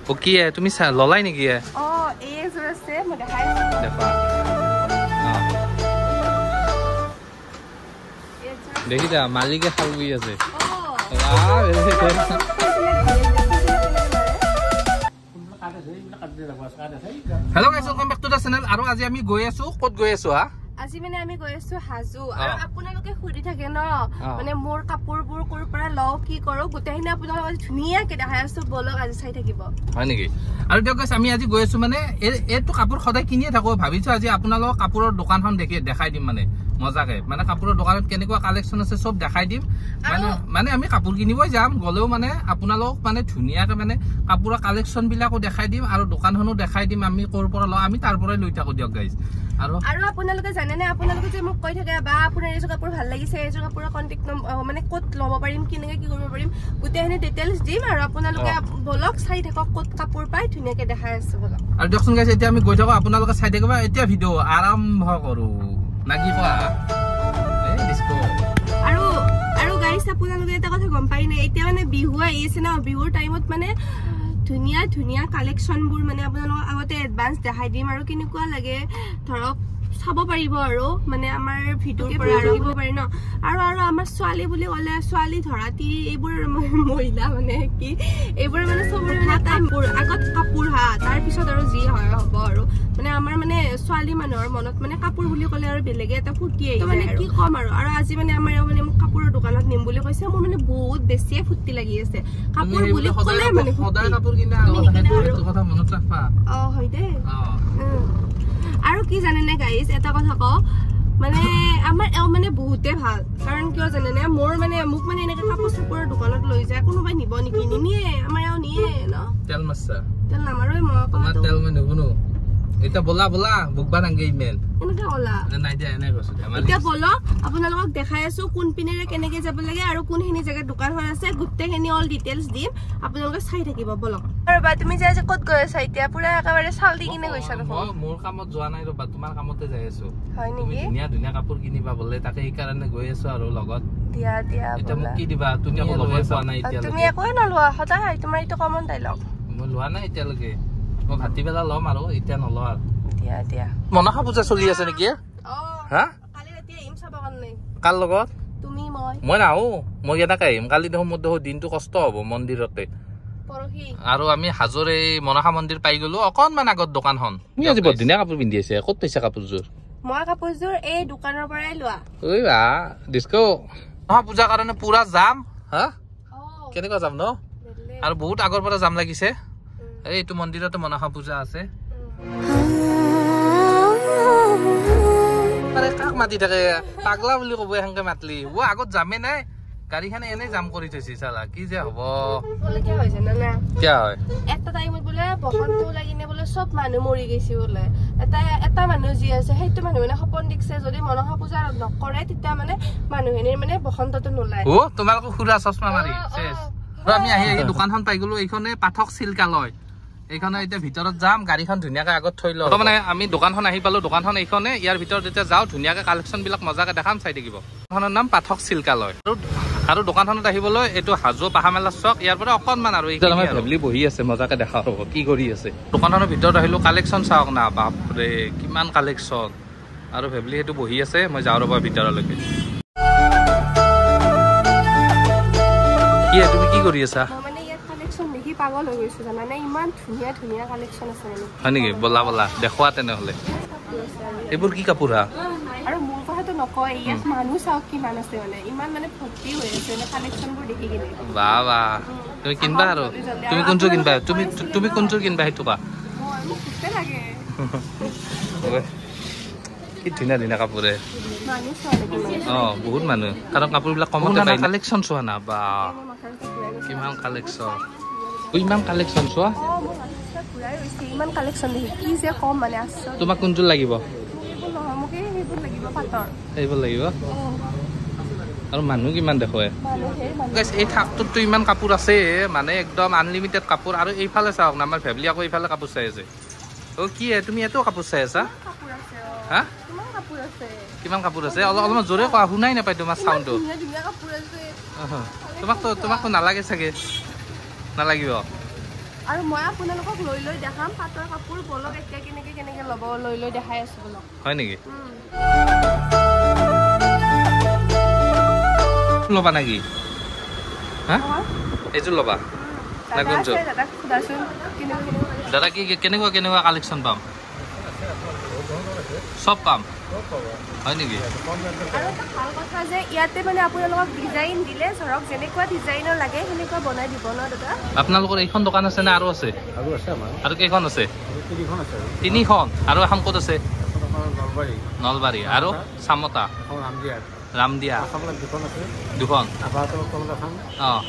ও কি তুমি ললাই নেকি এই এযোৰ আছে মই দেখাইছো দেখা দেখিছা মালিকে খাল বহি আছে hello' guys welcome back to the channel আৰু আজি আমি গৈ আছো ক'ত গৈ আছো আজি মানে আমি গৈ আছো হাজু আৰু আপোনালোকে সুধি থাকে ন মানে মোৰ কাপোৰবোৰ ক'ৰ পৰা লও কি কৰো গোটেইখিনি আপোনালোকক ধুনীয়াকে দেখাই আছো বলক আজি চাই থাকিব হয় নেকি আৰু দিয়ক গাইজ আমি আজি গৈ আছো মানে এইটো কাপোৰ সদায় কিনিয়ে থাকো ভাবিছো আজি আপোনালোকক কাপোৰৰ দোকানখন দেখাই দিম মানে মজাকে মানে কাপোৰৰ দোকানত কেনেকুৱা কালেকশ্যন আছে সব দেখাই দিম মানে আমি কাপোৰ কিনিবই যাম গলেও মানে আপোনালোকক মানে ধুনীয়াকে মানে কাপোৰৰ কালেকশ্যন বিলাকো দেখাই দিম আৰু দোকানখনো দেখাই দিম আমি ক'ৰ পৰা লওঁ আমি তাৰ পৰাই লৈ থাকো দিয়ক গাইজ আৰু আপোনালোকে জানে নে আপোনালোকে যে মোক কৈ থাকে বা আপোনাৰ এইযোৰ কাপোৰ ভাল লাগিছে এইযোৰ কাপোৰৰ কন্টেক্ট মানে ক'ত ল'ব পাৰিম কেনেকৈ কি কৰিব পাৰিম গোটেইখিনি ডিটেইলছ দিম আৰু আপোনালোকে বলক চাই থাকক ক'ত কাপোৰ পায় ধুনীয়াকে দেখাই আছো বলক আৰু দিয়কচোন গাইজ এতিয়া আমি গৈ থাকো আপোনালোকে চাই থাকিব এতিয়া ভিডিঅ' আৰম্ভ কৰো নাকি কোৱা আৰু গাইজ আপোনালোকে এটা কথা গম পাই নাই এতিয়া মানে বিহু আহি আছে ন বিহুৰ টাইমত মানে ধুনীয়া ধুনীয়া কালেকশ্যনবোৰ মানে আপোনালোকক আগতে এডভান্স দেখাই দিম আৰু কেনেকুৱা লাগে ধৰক চাব পাৰিব আৰু মানে আমাৰ ভিডিঅ'ৰ পৰা আৰম্ভ পাৰি ন আৰু আমাৰ ছোৱালী বুলি ক'লে ছোৱালী ধৰাতি এইবোৰ মহিলা মানে কি এইবোৰ মানে চবৰে মানে কাপোৰ আগত কাপোৰ তাৰ পিছত আৰু যি হয় হ'ব আৰু মানে আমাৰ মানে ছোৱালী মানুহৰ মনত মানে কাপোৰ বুলি ক'লে আৰু বেলেগে এটা ফুটি আহি মানে কি ক'ম আৰু আজি মানে আমাৰ মানে মোক কাপোৰৰ দোকানত নিম বুলি কৈছে মোৰ মানে বহুত বেছিয়ে ফুটি লাগি আছে কাপোৰ বুলি ক'লে মানে সদায় কাপোৰ কিনা এইটো কথা মনত ৰাখবা হয় দে আৰু কি জানে নে গাইজ এটা কথা কওঁ মানে আমাৰ মানে বহুতে ভাল কাৰণ কিয় জানে নে মোৰ মানে মোক মানে এনেকে কাপোৰ চাপোৰৰ দোকানত লৈ যায় কোনোবাই নিব নেকি নিনিয়ে আমাৰ নিয়ে ন তেল মাছছা তেল নামাৰোই মই তোমাৰ তেল মই নুগুনো এটা বলা বুকবা নাংগে ইমেল এনেকে কলা নাই দিয়া এনে কৈছো এতিয়া বলক আপোনালোকক দেখাই আছো কোন পিনেৰে কেনেকে যাব লাগে আৰু কোনখিনি জেগাত দোকানখন আছে গোটেইখিনি অল ডিটেইলছ দিম আপোনালোকে চাই থাকিব বলক ৰবা তুমি যে আজি ক'ত গৈ আছা এতিয়া পুৰা একেবাৰে চাল দি কিনে গৈছা দেখোন মোৰ কামত যোৱা নাই ৰবা তোমাৰ কামতে যাই আছো হয় নেকি ধুনীয়া ধুনীয়া কাপোৰ কিনিবা বলে তাকে এই কাৰণে গৈ আছো আৰু লগত দিয়া এতিয়া মোক কি দিবা তুমি আকৌ ল'বই পোৱা নাই এতিয়া তুমি একোৱে নলোৱা সদায় তোমাৰ এইটো কমন ডাইলগ মই লোৱা নাই এতিয়ালৈকে মই ভাতিবেলা ল'ম আৰু এতিয়া নলওঁ আৰু দিয়া মনসা পূজা চলি আছে নেকি হা কালি ৰাতি আহিম চাব কাৰণে কাৰ লগত তুমি মই নাহো মই কেনেকে আহিম কালি দেখোন মোৰ দেখোন দিনটো কষ্ট হ'ব মন্দিৰতে আৰু আমি হাজোৰ এই মনসা মন্দিৰ পাই গলো অকনমান আগত দোকানখন তুমি আজি বৰ ধুনীয়া কাপোৰ পিন্ধি আছে ক'ত পাইছা কাপোৰযোৰ মই কাপোৰযোৰ এই দোকানৰ পৰাই লোৱা ঐ বা ডিস্কো মহা পূজাৰ কাৰণে পুৰা যাম হা কেনেকুৱা যাম ন আৰু বহুত আগৰ পৰা যাম লাগিছে এইটো মন্দিৰতে মনসা পূজা আছে কাক মাতি থাকে পাগলা বুলি কব সেনেকে মাতলি আগত যামে নাই গাড়ীখানে এনেই জাম কৰি থৈছি চালা কি যে হব এটা টাইমত বোলে বসন্ত ওলাই কিনে বোলে চব মানুহ মৰি গৈছে বোলে এটা মানুহ যি আছে সেইটো মানুহ মানে সপোন দেখিছে যদি মনসা পূজা নকৰে তেতিয়া মানে মানুহখিনিৰ মানে বসন্তটো নোলায় তোমালোকক সুৰা চশমা মাৰি আমি আহি দোকানখন পাই গলো এইখনে পাঠক চিল্কালয় এইখনে এতিয়া ভিতৰত যাম গাড়ীখন ধুনীয়াকে আগত থৈ লওঁ মানে আমি দোকানখন আহি পালো দোকানখন এইখনে ইয়াৰ ভিতৰত এতিয়া যাওঁ ধুনীয়াকে কালেকশ্যন বিলাক মজাকে দেখাম চাই থাকিব দোকানখনৰ নাম পাঠক চিল্কালয় আৰু দোকানখনত আহিবলৈ এইটো হাজো পাহামেলা চক ইয়াৰ পৰা অকনমান আৰু আমাৰ ফেমিলি বহি আছে মজাকে দেখা হ'ব কি কৰি আছে দোকানখনৰ ভিতৰত আহিলো কালেকশ্যন চাওক না বাপৰে কিমান কালেকশ্যন আৰু ফেমিলি সেইটো বহি আছে মই যাওঁ ৰ'বা ভিতৰলৈকে কি তুমি কি কৰি আছা পাগল হৈ গৈছো জানানে ইমান ধুনীয়া ধুনীয়া কালেকশ্যন আছে মানে হয় নেকি বলা দেখুৱা তেনেহ'লে এইবোৰ কি কাপোৰ আৰু মোৰ কথাটো নকয় ইয়াত মানুহ চাওক কিমান আছে মানে ইমান মানে ভৰ্তি হৈ আছে মানে কালেকশ্যনবোৰ দেখি কিনে বা তুমি কিনবা আৰু তুমি কোনযোৰ কিনবা তুমি কোনযোৰ কিনবা সেইটো কোৱা কি ধুনীয়া ধুনীয়া কাপোৰে বহুত মানুহ কাৰণ কাপোৰবিলাক কমতে পায় কালেকশ্যন চোৱা না বা কিমান কালেকশ্যন ইমান কালেকশ্যন চোৱা ইমান কালেকশ্যন দেখি কি যে কম মানে আছে তোমাক কোনযোৰ লাগিব এইবোৰ লাগিব আৰু মানুহ কিমান দেখুৱাই এই থাকটোতো ইমান কাপোৰ আছে মানে একদম আনলিমিটেড কাপোৰ আৰু এইফালে চাওক না আমাৰ ফেমিলি আকৌ এইফালে কাপোৰ চাই আছে কি তুমি এটাও কাপোৰ চাই আছা হা কিমান কাপোৰ আছে অলপমান জোৰে কোৱা শুনাই নাপায় তোমাৰ চাউণ্ডটো তোমাকতো নালাগে চাগে নালাগিব আৰু মই আপোনালোকক লৈ লৈ দেখাম পাটৰ কাপোৰ বলক এতিয়া কেনেকে ল'ব লৈ দেখাই আছো বলক হয় নেকি ল'বা নেকি হা এইযোৰ ল'বা না কোনযোৰ দাদা কি কেনেকুৱা কালেকশ্যন পাম সব পাম হয় নেকি আৰু এটা ভাল কথা যে ইয়াতে মানে আপোনালোকক ডিজাইন দিলে ধৰক যেনেকুৱা ডিজাইনৰ লাগে সেনেকুৱা বনাই দিব ন দাদা আপোনালোকৰ এইখন দোকান আছে নে আৰু আছে আৰু কেইখন আছে তিনিখন আৰু এখন ক'ত আছে নলবাৰী আৰু চামতা ৰামদিয়া দুখন অঁ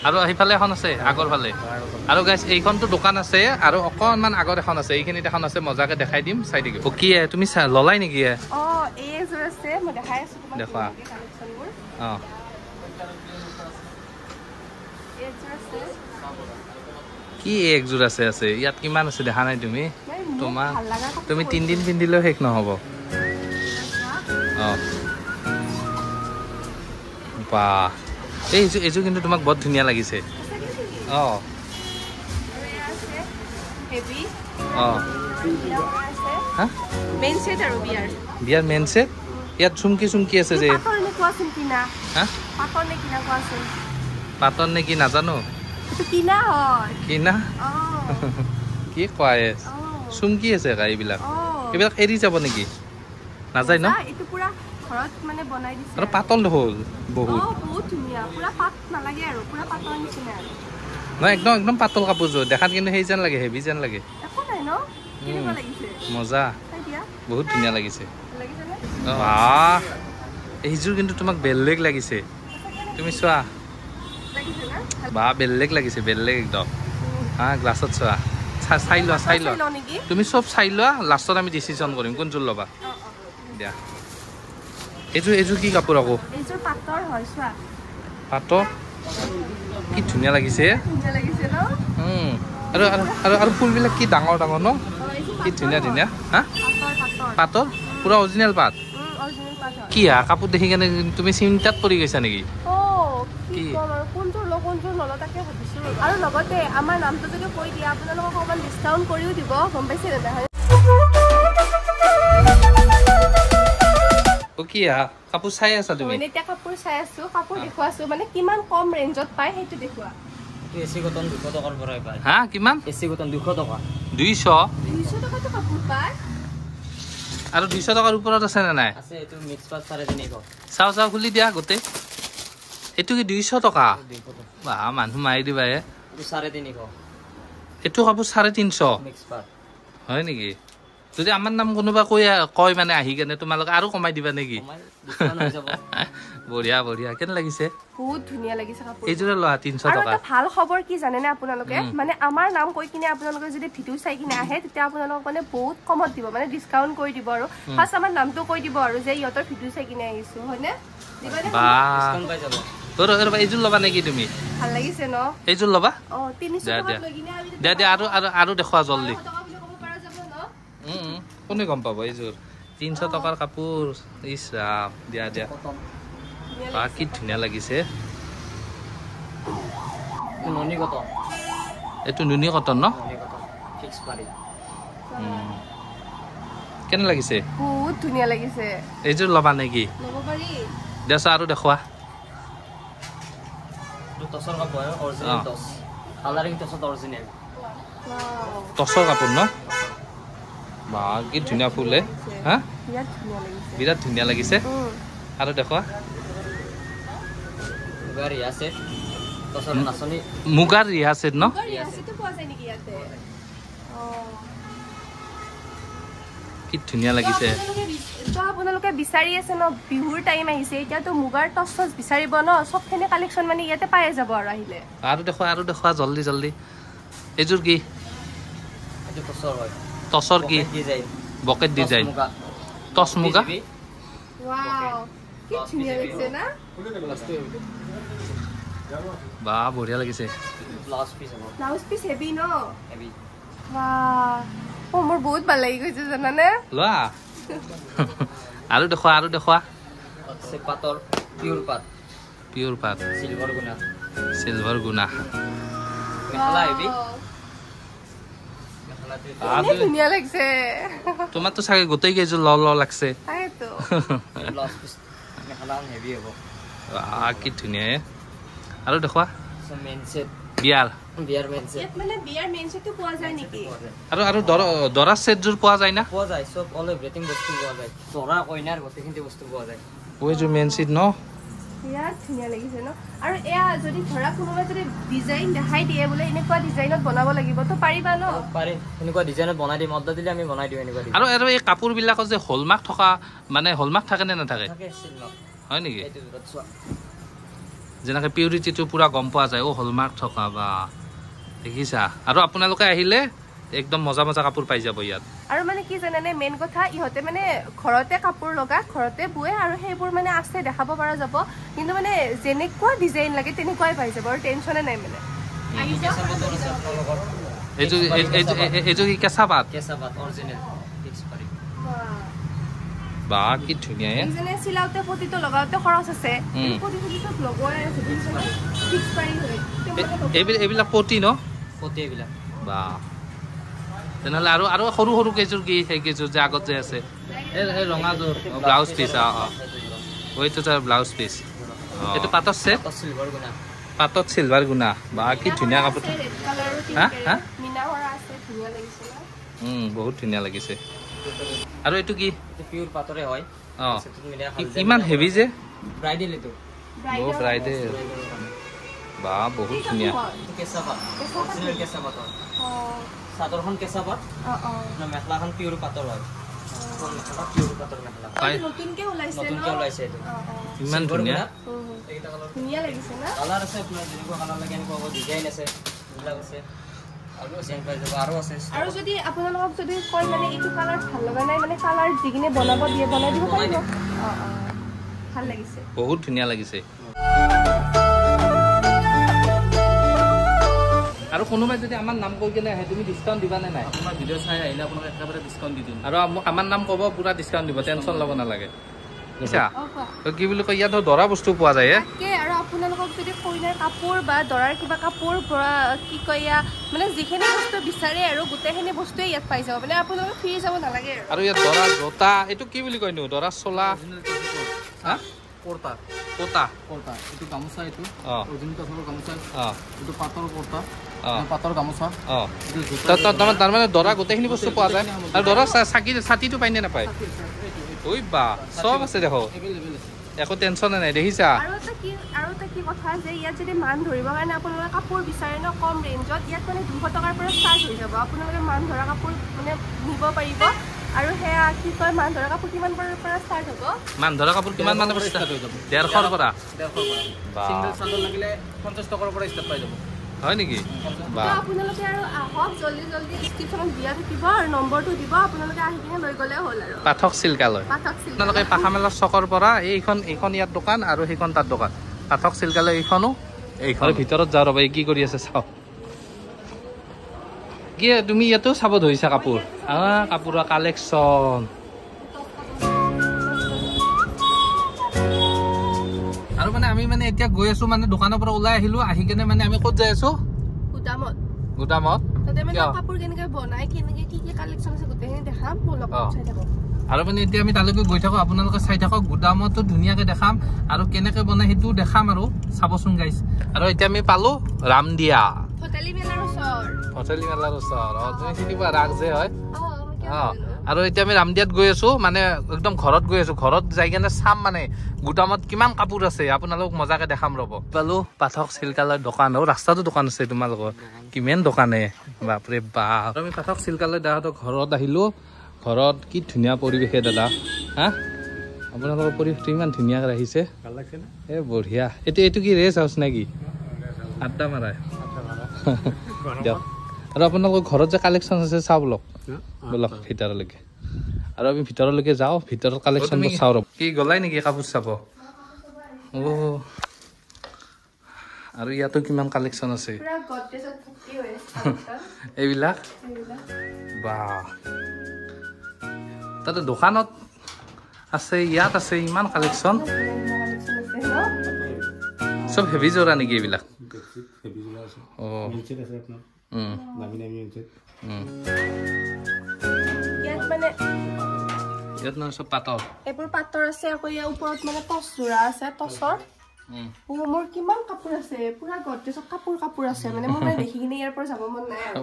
আৰু সেইফালে এখন আছে আগৰ ফালে আৰু গাইছ এইখনতো দোকান আছে আৰু অকণমান আগত এখন আছে এইখিনিত এখন আছে মজাকে দেখাই দিম চাই দিম কি তুমি ললাই নেকি দেখুৱা অঁ কি একযোৰ আছে ইয়াত কিমান আছে দেখা নাই তুমি তুমি 3 দিন পিন্ধিলেও শেষ নহ'ব অঁ বাহ এইযোৰ কিন্তু তোমাক বহুত ধুনীয়া লাগিছে অঁ অঁ হা বিয়াৰ মেইন ছেট ইয়াত চুমকি আছে যে হা পাটৰ নে কি নাজানো কিনা কি কয় চুমকি আছে এইবিলাক এৰি যাব নেকি নাযায় ন আৰু পাতল হ'ল বহুত নহয় একদম পাতল কাপোৰযোৰ দেখাত কিন্তু সেই যেন লাগে হেভি যেন লাগে মজা বহুত ধুনীয়া লাগিছে এইযোৰ কিন্তু তোমাক বেলেগ লাগিছে তুমি চোৱা বা বেলেগ লাগিছে বেলেগ একদম হা গ্লাছত চোৱা চাই লোৱা তুমি চব চাই লোৱা লাষ্টত আমি ডিচিশ্যন কৰিম কোনযোৰ ল'বা দিয়া এইযোৰ কি কাপোৰ আকৌ পাটৰ কি ধুনীয়া লাগিছে আৰু ফুলবিলাক কি ডাঙৰ ন কি ধুনীয়া হা পাটৰ পুৰা অৰিজিনেল পাট কি হা কাপোৰ দেখি কেনে তুমি চিন্তাত পৰি গৈছা নেকি আৰু লগতে আমাৰ নামটো যদি কৈ দিয়া আপোনালোকক অকণমান ডিছকাউণ্ট কৰিও দিব গম পাইছে দাদা কি কাপোৰ চাই আছা তুমি এতিয়া কাপোৰ চাই আছো কাপোৰ দেখুৱাছো মানে কিমান কম ৰেঞ্জত পায় সেইটো দেখুৱা এসি কটন 200 টাকাৰ পৰাই পায় হা কিমান এসি কটন 200 টাকা 200 টাকাটো কাপোৰ পায় আৰু 200 টাকাৰ ওপৰত আছে নে নাই আছে এটো মিক্স পাট 350 চাও খুলি দিয়া গোটে এটো কি 200 টাকা বা মানুহ মাৰি দিবা এ এটো 350 এটো কাপোৰ 350 মিক্স পাট হয় নেকি যদি আমাৰ নাম কোনোবা কয় মানে আহি কেনে তোমালোকে আৰু কমাই দিবা নেকি বঢ়িয়া কেন লাগিছে বহুত ধুনীয়া লাগিছে কাপোৰ এইযোৰে লোৱা 300 টাকা আৰু ভাল খবৰ কি জানেনে আপোনালোকে মানে আমাৰ নাম কৈ কিনে আপোনালোকে যদি ভিডিও চাই কিনে আহে তেতিয়া আপোনালোক মানে বহুত কমত দিব মানে ডিসকাউন্ট কৰি দিব আৰু ফাৰ্স্ট আমাৰ নামটো কৈ দিব আৰু যে ইহঁতৰ ভিডিও চাই কিনে আহিছো হয়নে দিবানে ডিসকাউন্ট পাই যাব তোৰ এইযোৰ ল'বা নেকি তুমি ভাল লাগিছে ন এইযোৰ ল'বা 300 টাকা লৈ কিনে আমি দে আৰু দেখুৱা জলদি কোনে গম পাব এইযোৰ 300 টাকাৰ কাপোৰ ইছ ৰাম দিয়া কি ধুনীয়া লাগিছে ননি কটন এইটো নুনি কটন ন ফিক্স পাৰি কেনে লাগিছে বহুত ধুনীয়া লাগিছে এইযোৰ ল'বা নেকি ল'ব পাৰি দেছা আৰু দেখুৱা টছৰ কাপোৰ অৰিজিনেল টছ কালাৰিং টছত অৰিজিনেল টছৰ কাপোৰ ন বা কি ধুনীয়া ফুল হা বিৰাট ধুনীয়া লাগিছে আৰু দেখুৱা গাড়ী আছে টছৰ নাচনি মুগাৰ ৰিহা ছেট ন কি ধুনীয়া লাগিছে আপোনালোকে বিচাৰি আছে ন বিহুৰ টাইম আহিছে এতিয়াতো মুগাৰ টছ বিচাৰিব ন সবখিনি কালেকশ্যন মানে ইয়াতে পাই যাব আৰু আহিলে আৰু দেখুৱা জলদি এইযোৰ কি এইটো টছৰ হয় টছৰ কি ডিজাইন বকেট ডিজাইন টছ মুগা ওয়াও কি ধুনীয়া লাগিছে না বা বঢ়িয়া লাগিছে ব্লাউজ পিস হেভি ন হেভি বাহ মোৰ বহুত ভাল লাগি গৈছে জানানে লোৱা আৰু দেখুৱা আছে পাটৰ পিওৰ পাট সিলভাৰ গুণা মেখেলা হেভি ইমান ধুনীয়া লাগিছে তোমাৰতো চাগে গোটেই কেইযোৰ ল ল লাগছে তাইতো ব্লাউজ পিস মেখেলাখন হেভি হ'ব কি ধুনীয়া আৰু দেখুৱা মেইন সেট বিয়াৰ মেইন সেট ইয়াত মানে বিয়াৰ মেইন সেটটো পোৱা যায় নেকি আৰু দৰা সেটযোৰ পোৱা যায় না পোৱা যায় সব অল এভৰিথিং বস্তু পোৱা যায় দৰা কইনাৰ গোটেইখিনি বস্তু পোৱা যায় ওইযোৰ মেইন সেট ন বিৰাট ধুনীয়া লাগিছে ন আৰু এয়া যদি ধৰা কোনোবাই যদি ডিজাইন দেখাই দিয়ে বোলে এনেকুৱা ডিজাইনত বনাব লাগিব তো পাৰিবা ন পাৰি এনেকুৱা ডিজাইনত বনাই দিম অৰ্ডাৰ দিলে আমি বনাই দিওঁ এনেকুৱা আৰু এই কাপোৰবিলাকত যে হলমাৰ্ক থকা মানে হলমাৰ্ক থাকে নে নাথাকে থাকে চিলমাক হয় নেকি এইটো চোৱা যেনেকৈ পিউৰিটিটো পুৰা গম পোৱা যায় হলমাৰ্ক থকা বা দেখিছা আৰু আপোনালোকে আহিলে একদম মজা মজা কাপোৰ পাই যাব ইয়াত আৰু মানে কি জানেনে মেইন কথা ইহঁতে মানে ঘৰতে কাপোৰ লগা ঘৰতে বুৱে আৰু সেইবোৰ মানে আছে দেখাব পৰা যাব কিন্তু মানে যেনেকুৱা ডিজাইন লাগে তেনেকুৱাই পাই যাব আৰু টেনচনে নাই মানে এইযোৰ কি কেঁচা পাত অৰিজিনেল ফিক্স পাৰি বা কি ধুনীয়া যেনে চিলাওতে পতিটো লগাওতে খৰচ আছে পতিটো পিছত লগোৱাই আছে ফিক্স পাৰি হয় এইবিলাক পতি ন পতি এইবিলাক বা তেনেহ'লে আৰু সৰু সৰু কেইযোৰ কি সেই কেইযোৰ যে আগত যে আছে এই ৰঙাযোৰ ব্লাউজ পিচ এইটো তাৰ ব্লাউজ পিচ এইটো পাটৰ ছেট চিলভাৰ গুণা পাটত চিলভাৰ গুণা বা কি ধুনীয়া কাপোৰ হা হা বহুত ধুনীয়া লাগিছে আৰু এইটো কি পিওৰ পাতৰে হয় ইমান হেভি যে ব্ৰাইডেল এইটো ব্ৰাইডেল বা বহুত ধুনীয়া কেঁচা পাত অৰিজিনেল কেঁচা পাত চাদৰখন কেঁচা পাত মেখেলাখন পিওৰ পাতৰ হয় নতুনকে ওলাইছে এইটো ইমান ধুনীয়া ধুনীয়া লাগিছে না কালাৰ আছে আপোনাৰ যেনেকুৱা কালাৰ লাগে এনেকুৱা হ'ব ডিজাইন আছে এইবিলাক আছে আৰু ডিজাইন পাই যাব আৰু আছে আৰু যদি আপোনালোকক যদি কয় মানে এইটো কালাৰ ভাল লগা নাই মানে কালাৰ দি কিনে বনাব দিয়ে বনাই দিব পাৰিব ভাল লাগিছে বহুত ধুনীয়া লাগিছে আৰু কোনোবাই যদি আমাৰ নাম কৈ কিনে আহে তুমি ডিছকাউণ্ট দিবা নে নাই আপোনাৰ ভিডিঅ' চাই আহিলে আপোনাক একেবাৰে ডিছকাউণ্ট দি দিম আৰু আমাৰ নাম ক'ব পুৰা ডিছকাউণ্ট দিব টেনশ্যন ল'ব নালাগে বুজিছা কি বুলি কয় ইয়াত দৰা বস্তু পোৱা যায় আৰু আপোনালোকক যদি কইনাৰ কাপোৰ বা দৰাৰ কিবা কাপোৰ কি কয় মানে যিখিনি বস্তু বিচাৰে আৰু গোটেইখিনি বস্তুৱে ইয়াত পাই যাব মানে আপোনালোকে ফ্ৰী যাব নালাগে আৰু ইয়াত দৰা জোতা এইটো কি বুলি কয়নো দৰা চোলা হা কুৰ্তা কোটা কুৰ্তা এইটো গামোচা এইটো অঁ অৰিজিনেল কাপোৰৰ গামোচা অঁ এইটো পাটৰ কুৰ্তা অঁ পাটৰ গামোচা অঁ তাৰমানে দৰা গোটেইখিনি বস্তু পোৱা যায় আৰু দৰা ছাতিটো পায়নে নাপায় ঐ বা চব আছে দেখো একো টেনশ্যনে নাই দেখিছা আৰু এটা কি কথা যে ইয়াত যদি মান ধৰিবৰ কাৰণে আপোনালোকে কাপোৰ বিচাৰে ন কম ৰেঞ্জত ইয়াত মানে 200 টকাৰ পৰা ষ্টাৰ্ট হৈ যাব আপোনালোকে মান ধৰা কাপোৰ মানে নিব পাৰিব আৰু সেয়া কি কয় মান ধৰা কাপোৰ কিমান পৰা ষ্টাৰ্ট হ'ব মান ধৰা কাপোৰ কিমান মানৰ পৰা ষ্টাৰ্ট হৈ যাব 150 পৰা সিংগল চাদৰ লাগিলে 50 টকাৰ পৰা ষ্টাৰ্ট পাই যাব হয় নেকি বা আপোনালোকে আৰু আহক জলদি ডিছক্ৰিপশ্যনত দিয়া থাকিব আৰু নম্বৰটো দিব আপোনালোকে আহি কিনে লৈ গ'লে হ'ল আৰু পাঠক চিল্কালয় আপোনালোকে পাখামেলাৰ চকৰ পৰা এইখন ইয়াত দোকান আৰু সেইখন তাত দোকান পাঠক চিল্কালয় এইখনো এইখন ভিতৰত যাওঁ ৰ'বা কি কৰি আছে চাওক কি তুমি ইয়াতো চাব ধৰিছা কাপোৰ কাপোৰৰ কালেকশ্যন আৰু মানে আমি মানে এতিয়া গৈ আছো মানে দোকানৰ পৰা ওলাই আহিলো আহি কেনে মানে আমি ক'ত যাই আছো গুদামত তাতে মানে কাপোৰ কেনেকৈ বনাই কেনেকৈ কি কালেকশ্যন আছে গোটেইখিনি দেখাম মোৰ লগত চাই থাকক আৰু মানে এতিয়া আমি তালৈকে গৈ থাকো আপোনালোকে চাই থাকক গুদামতো ধুনীয়াকৈ দেখাম আৰু কেনেকৈ বনাই সেইটো দেখাম আৰু চাবচোন গাইছ আৰু এতিয়া আমি পালো ৰামদিয়া ভটেলি মেলাৰ ওচৰ তুমি চিনি পোৱা ৰাগ যে হয় আৰু এতিয়া আমি ৰামদিয়াত গৈ আছো মানে একদম ঘৰত গৈ আছো ঘৰত যাই কেনে চাম মানে গুদামত কিমান কাপোৰ আছে আপোনালোক মজাকে দেখাম ৰ'ব পালো পাঠক চিল্কালয়ৰ দোকান ৰাস্তাতো দোকান আছে তোমালোকৰ কিমান দোকানে বাপৰে বাপ আমি পাঠক চিল্কালয় দাদাহঁতৰ ঘৰত আহিলো ঘৰত কি ধুনীয়া পৰিৱেশে দাদা হা আপোনালোকৰ পৰিৱেশটো ইমান ধুনীয়াকৈ ৰাখিছে এই বঢ়িয়া এইটো কি ৰেষ্ট হাউচ নেকি আড্ডা মাৰাই দিয়ক আৰু আপোনালোকৰ ঘৰত যে কালেকশ্যন আছে চাওঁ বলক ভিতৰলৈকে আৰু আমি ভিতৰলৈকে যাওঁ ভিতৰৰ কালেকশ্যনবোৰ চাওঁ ৰ'ব কি গলাই নেকি কাপোৰ চাব আৰু ইয়াতো কিমান কালেকশ্যন আছে এইবিলাক বা তাতে দোকানত আছে ইয়াত আছে ইমান কালেকশ্যন চব হেভি জোৰা নেকি এইবিলাক মানে ইয়াত নহয় চব পাতৰ এইবোৰ পাতৰ আছে আকৌ ইয়াৰ ওপৰত মানে টচ জোৰা আছে টচৰ মোৰ কিমান কাপোৰ আছে পুৰা গডৰেজত কাপোৰ আছে মানে মোৰ মানে দেখি কিনে ইয়াৰ পৰা যাব মন নাই আৰু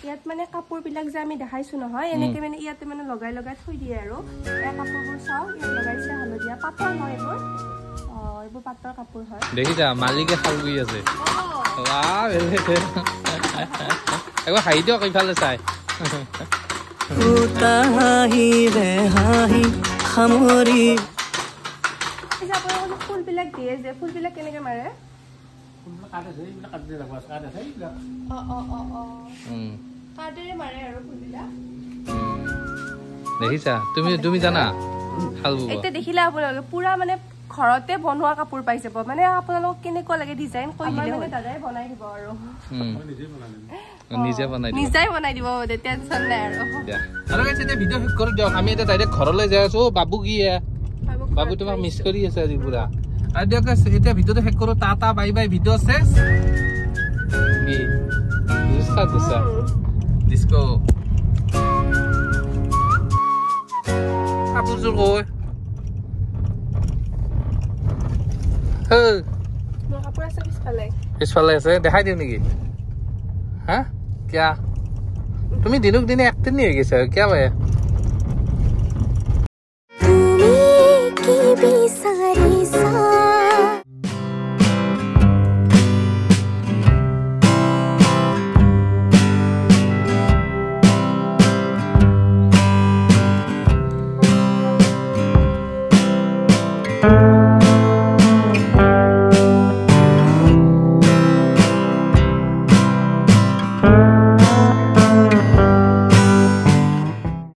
ইয়াত মানে কাপোৰ বিলাক যে আমি দেখাইছো নহয় এনেকে মানে ইয়াতে মানে লগাই থৈ দিয়ে আৰু এই কাপোৰবোৰ চাও ইয়াত লগাইছে হালধীয়া পাতৰ হয় এইবোৰ এইবোৰ পাতৰ কাপোৰ হয় দেখিছা মালিকে খাল গৈ আছে একবাৰ হাঁহি দিয়ক এইফালে চাই ফুলবিলাক দিয়ে যে ফুলবিলাক কেনেকে মাৰে কাৰ্ডেৰে মাৰে আৰু ফুলবিলাক দেখিছা তুমি জানা শাল বব এতিয়া দেখিলা আপোনালোকে পুৰা মানে ঘৰতে বনোৱা কাপোৰ পাই যাব মানে আপোনালোকক কেনেকুৱা লাগে ডিজাইন কৈ দিলে মানে দাদাই বনাই দিব আৰু নিজেই বনাই দিব টেনচন নাই আৰু গাইছ এতিয়া ভিডিঅ' শেষ কৰি দিয়ক আমি এতিয়া ডাইৰেক্ট ঘৰলৈ যাই আছো বাবু কি বাবু তোমাক মিছ কৰি আছে আজি পুৰা আৰু দিয়ক এতিয়া ভিডিঅ'টো শেষ কৰো টাটা বাই বাই ভিডিঅ' শেষ ডিস্কো কাপোৰযোৰ কৈ পিছফালে আছে দেখাই দিওঁ নেকি হা কিয়া তুমি দিনক দিনে একদিন হৈ গৈছে কিয়া ভাই